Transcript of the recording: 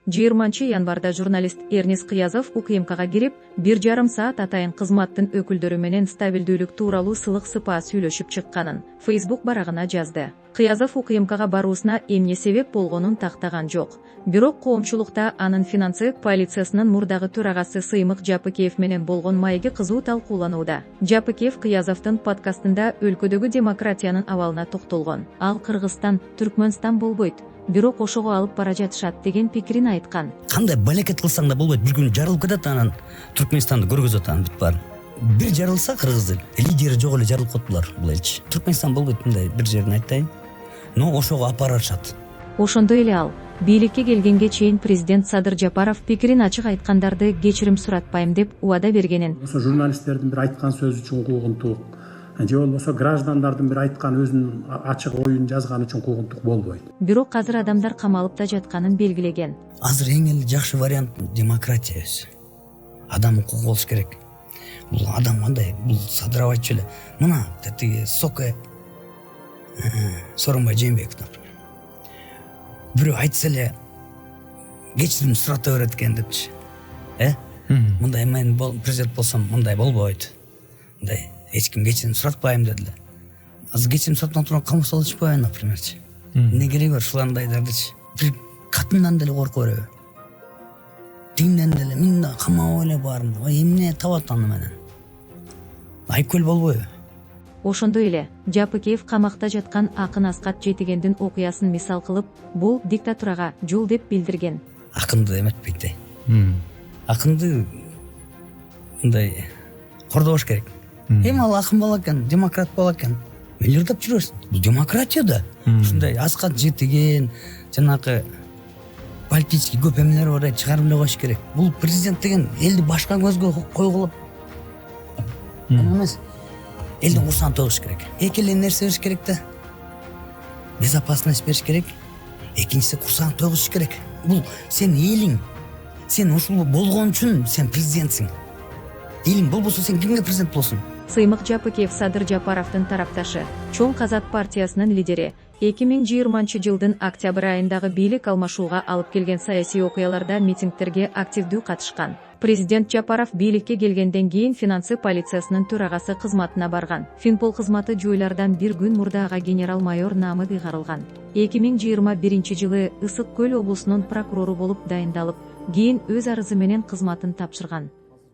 20-январда журналист Эрнис Кыязов УКМКга кирип, 1,5 саат атайын кызматтын өкүлдөрү менен стабилдүүлүк тууралуу сылык сыпаа сүйлөшүп чыкканын Facebook барагына жазды. Кыязов УКМКга баруусуна эмне себеп болгонун тактаган жок. Бирок коомчулукта анын финансы полициясынын мурдагы төрагасы Сыймык Жапыкеев менен болгон маеги кызуу талкууланууда. Жапыкеев Кыязовдун подкастында өлкөдөгү демократиянын абалына токтолгон. Ал Кыргызстан, Түркмөнстан болбойт, бирок ошого алып бара жатышат деген пикирин айткан. Кандай балекет кылсаң да болбойт, бир күн жарылып кетет, анан Түркмөнстанды көргөзөт, анан бүт баары. Бир жарылса Кыргыздын лидери жок эле жарылып калдылар бул элчи. Түркмөнстан болбойт, мындай бир жерин айтайын. Но ошого апарышат. Ошондой эле ал бийликке келгенге чейин президент Садыр Жапаров пикирин ачык айткандарды кечирим суратпайм деп убада бергенин. Ошо журналисттердин бир айткан сөзү үчүн куугунтук, же болбосо граждандардын бир айткан өзүнүн ачык оюн жазганы үчүн куугунтук болбойт. Бирок азыр адамдар камалып да жатканын белгилеген. Азыр эң эле жакшы вариант демократия өзү. Адам укугу болуш керек. Бул адам кандай, бул Садыр айтчу эле. Мына тиги Соке Сооронбай Жээнбеков, например. Бирөө айтса эле кечирим сурата берет экен депчи. Мындай мен президент болсом мындай болбойт. Мындай эч ким кечирим суратпайм дедиле. Азыр кечирим суратпай турган камап салышпайбы, напримерчи. Эмне кереги бар ушулардайдардычы? Бир катындан деле корко береби? Динден деле мен камап эле баарын. Эмне табат аны менен? Айкөл болбойбу? Ошондой эле Жапыкеев камакта жаткан Акын Аскат Жетигендин окуясын мисал кылып, бул диктатурага жол деп билдирген. Акынды эметпейт. Акынды мындай кордош керек. Ал акын бала экен, демократ бала экен. Эмне деп жүрөсүң? Бул демократия да. Ушундай Аскат Жетиген, жанагы политический көп эмнелер бар, чыгарып эле коюш керек. Бул президент деген элди башка көзгө койгулап эмес. Элди курсан тогуш керек. Эки эле нерсе бериш керек да. Безопасность бериш керек. Экинчиси курсан тогуш керек. Бул сен элиң. Сен ушул болгон үчүн сен президентсиң. Элиң болбосо сен кимге президент болосуң? Сыймык Жапыкеев Садыр Жапаровдун тарапташы, Чоң Казак партиясынын лидери. 2020 жылдын октябрь айындагы бийлик алмашууга алып келген саясий окуяларда митингтерге активдүү катышкан. Президент Жапаров бийликке келгенден кийин финансы полициясынын төрагасы кызматына барган. Финпол кызматы жуйлардан бир күн мурда ага генерал-майор наамы ыйгарылган. 2021 жылы Ысык Көл облусунун прокурору болуп дайындалып, кийин өз арызы менен кызматын тапшырган.